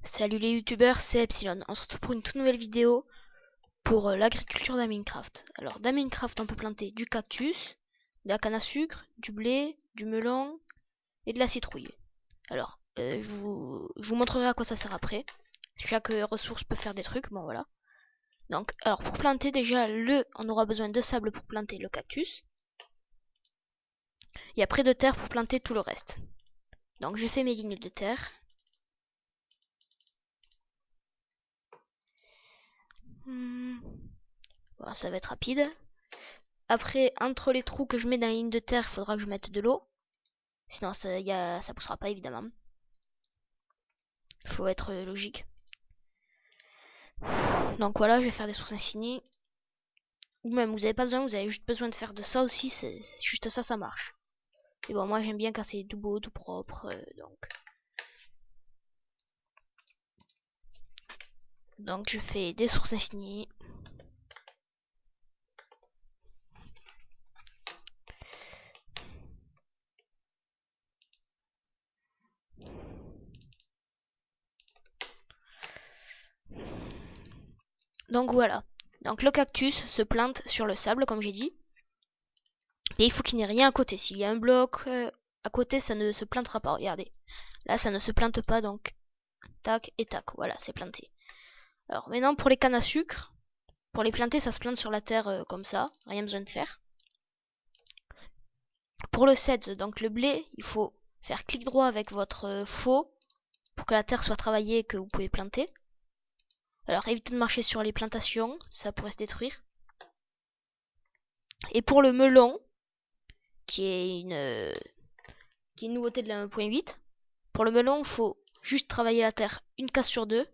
Salut les youtubeurs, c'est Epsilon. On se retrouve pour une toute nouvelle vidéo pour l'agriculture dans Minecraft. Alors dans Minecraft on peut planter du cactus, de la canne à sucre, du blé, du melon et de la citrouille. Alors je vous montrerai à quoi ça sert après. Chaque ressource peut faire des trucs, bon voilà. Donc alors pour planter déjà on aura besoin de sable pour planter le cactus. Et après de terre pour planter tout le reste. Donc je fais mes lignes de terre. Bon, ça va être rapide. Après, entre les trous que je mets dans la ligne de terre, il faudra que je mette de l'eau. Sinon, ça poussera pas, évidemment. Il faut être logique. Donc voilà, je vais faire des sources infinies. Ou même, vous avez pas besoin, vous avez juste besoin de faire de ça aussi. C'est juste ça, ça marche. Et bon, moi, j'aime bien quand c'est tout beau, tout propre. Donc, je fais des sources infinies. Donc voilà. Donc le cactus se plante sur le sable, comme j'ai dit. Et il faut qu'il n'y ait rien à côté. S'il y a un bloc à côté, ça ne se plantera pas. Regardez. Là, ça ne se plante pas, donc tac et tac. Voilà, c'est planté. Alors maintenant, pour les cannes à sucre, pour les planter, ça se plante sur la terre comme ça. Rien besoin de faire. Pour le seeds, donc le blé, il faut faire clic droit avec votre faux pour que la terre soit travaillée et que vous pouvez planter. Alors évitez de marcher sur les plantations, ça pourrait se détruire. Et pour le melon, qui est une nouveauté de la 1.8, pour le melon, il faut juste travailler la terre une case sur deux.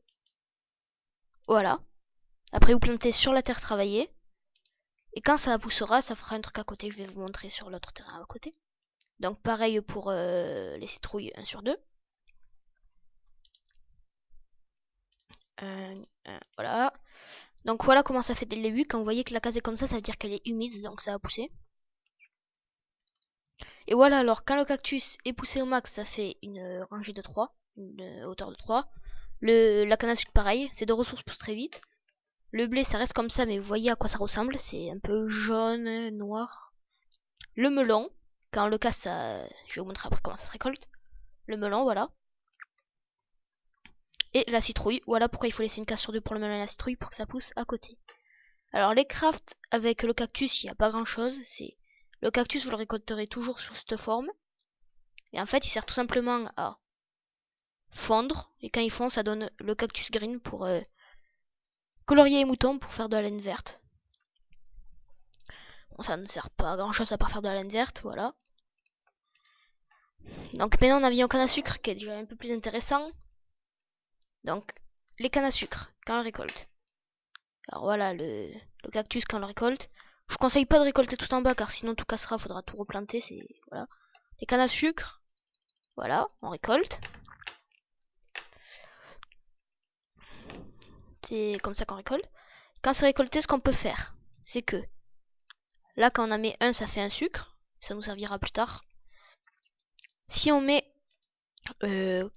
Voilà. Après, vous plantez sur la terre travaillée. Et quand ça poussera, ça fera un truc à côté. Je vais vous montrer sur l'autre terrain à côté. Donc pareil pour les citrouilles 1 sur 2. Voilà. Donc voilà comment ça fait dès le début. Quand vous voyez que la case est comme ça veut dire qu'elle est humide, donc ça va pousser. Et voilà, alors quand le cactus est poussé au max, ça fait une rangée de 3, une hauteur de 3. La canne à sucre pareil, ces deux ressources poussent très vite. Le blé ça reste comme ça, mais vous voyez à quoi ça ressemble, c'est un peu jaune, noir. Le melon, quand on le casse, je vais vous montrer après comment ça se récolte. Le melon, voilà. Et la citrouille, voilà pourquoi il faut laisser une case sur deux pour le melon et la citrouille pour que ça pousse à côté. Alors les crafts avec le cactus, il n'y a pas grand chose. C'est le cactus, vous le récolterez toujours sous cette forme. Et en fait, il sert tout simplement à fondre. Et quand il fond, ça donne le cactus green pour colorier les moutons pour faire de la laine verte. Bon, ça ne sert pas à grand chose à part faire de la laine verte, voilà. Donc maintenant on a vu un canne à sucre qui est déjà un peu plus intéressant. Donc les cannes à sucre, quand on le récolte. Alors voilà, le cactus quand on le récolte. Je vous conseille pas de récolter tout en bas car sinon tout cassera, faudra tout replanter. Voilà. Les cannes à sucre, voilà, on récolte. C'est comme ça qu'on récolte. Quand c'est récolté, ce qu'on peut faire, c'est que là quand on en met un, ça fait un sucre. Ça nous servira plus tard. Si on met euh,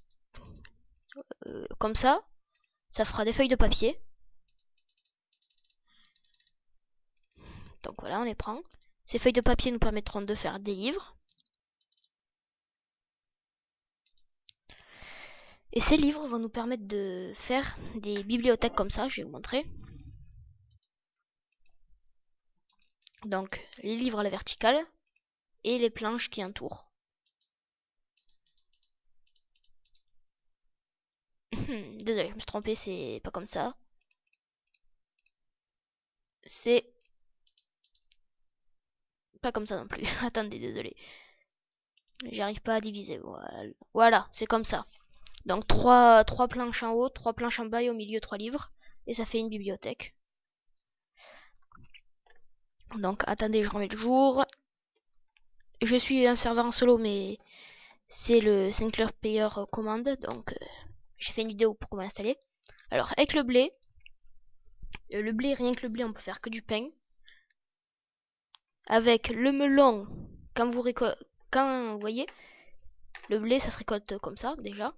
comme ça fera des feuilles de papier. Donc voilà, on les prend. Ces feuilles de papier nous permettront de faire des livres. Et ces livres vont nous permettre de faire des bibliothèques comme ça, je vais vous montrer. Donc les livres à la verticale et les planches qui entourent. Désolé, je me suis trompé, c'est pas comme ça. C'est pas comme ça non plus. Attendez, désolé. J'arrive pas à diviser. Voilà, c'est comme ça. Donc trois planches en haut, 3 planches en bas et au milieu 3 livres. Et ça fait une bibliothèque. Donc attendez, je remets le jour. Je suis un serveur en solo, mais c'est le Sinclair Player commande. Donc j'ai fait une vidéo pour comment installer. Alors avec le blé, rien que le blé, on peut faire que du pain. Avec le melon, quand vous voyez, le blé ça se récolte comme ça déjà.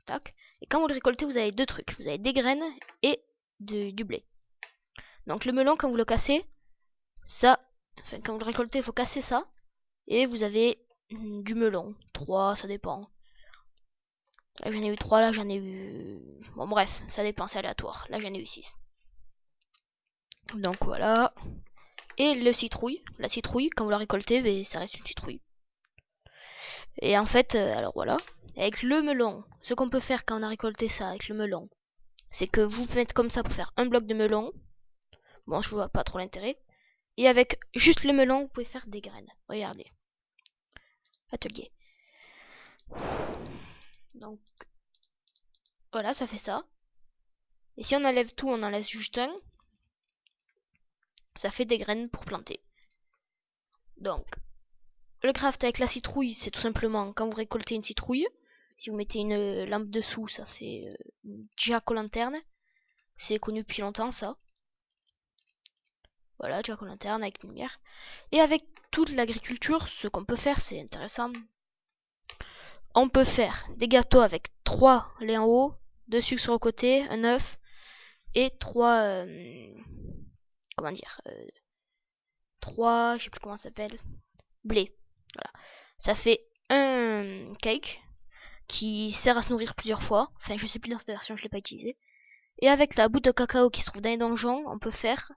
Tac. Et quand vous le récoltez, vous avez deux trucs. Vous avez des graines et du blé. Donc le melon, quand vous le cassez, ça, enfin quand vous le récoltez, il faut casser ça. Et vous avez du melon. 3, ça dépend. Là j'en ai eu 3, là j'en ai eu... Bon bref, ça dépend, c'est aléatoire. Là j'en ai eu 6. Donc voilà. Et le citrouille. La citrouille, quand vous la récoltez, ben, ça reste une citrouille. Et en fait, alors voilà. Avec le melon, ce qu'on peut faire quand on a récolté ça avec le melon, c'est que vous faites comme ça pour faire un bloc de melon. Bon, je vois pas trop l'intérêt. Et avec juste le melon, vous pouvez faire des graines. Regardez. Atelier. Donc, voilà, ça fait ça. Et si on enlève tout, on en laisse juste un. Ça fait des graines pour planter. Donc, le craft avec la citrouille, c'est tout simplement quand vous récoltez une citrouille. Si vous mettez une lampe dessous, ça fait une jack-o'-lanterne. C'est connu depuis longtemps, ça. Voilà, jack-o'-lanterne avec une lumière. Et avec toute l'agriculture, ce qu'on peut faire, c'est intéressant. On peut faire des gâteaux avec 3 laits en haut, 2 sucres sur le côté, un œuf et 3 comment dire 3, je sais plus comment ça s'appelle, blé. Voilà. Ça fait un cake qui sert à se nourrir plusieurs fois. Enfin, je sais plus dans cette version, je l'ai pas utilisé. Et avec la boule de cacao qui se trouve dans les donjons, on peut faire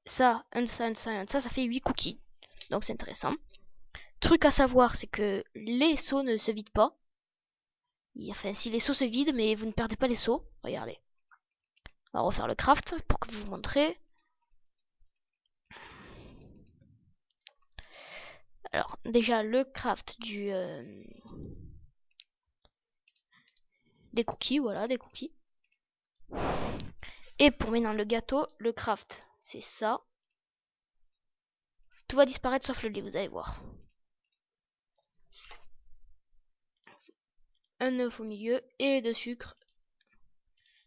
ça, ça fait 8 cookies. Donc c'est intéressant. Truc à savoir, c'est que les seaux ne se vident pas. Enfin, si les seaux se vident, mais vous ne perdez pas les seaux. Regardez. On va refaire le craft pour que je vous montre. Alors, déjà, le craft des cookies, voilà, des cookies. Et pour maintenant le gâteau, le craft, c'est ça. Tout va disparaître sauf le lait, vous allez voir. Un œuf au milieu et les 2 sucres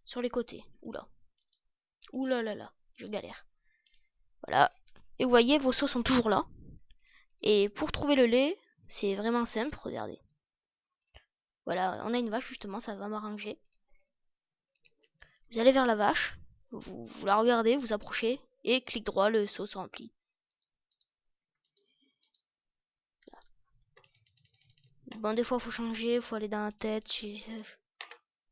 sur les côtés. Oula. Oula là là, je galère. Voilà. Et vous voyez, vos seaux sont toujours là. Et pour trouver le lait, c'est vraiment simple, regardez. Voilà, on a une vache justement, ça va m'arranger. Vous allez vers la vache, vous la regardez, vous approchez, et clic droit, le seau se remplit. Bon, des fois, faut changer, faut aller dans la tête.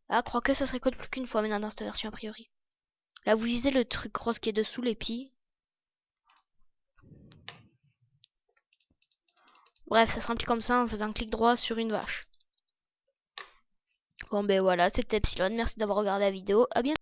Ah, crois que ça se récolte plus qu'une fois maintenant dans cette version a priori. Là, vous lisez le truc rose qui est dessous l'épi. Bref, ça se remplit comme ça en faisant clic droit sur une vache. Bon, ben voilà, c'était Epsilon. Merci d'avoir regardé la vidéo. À bientôt.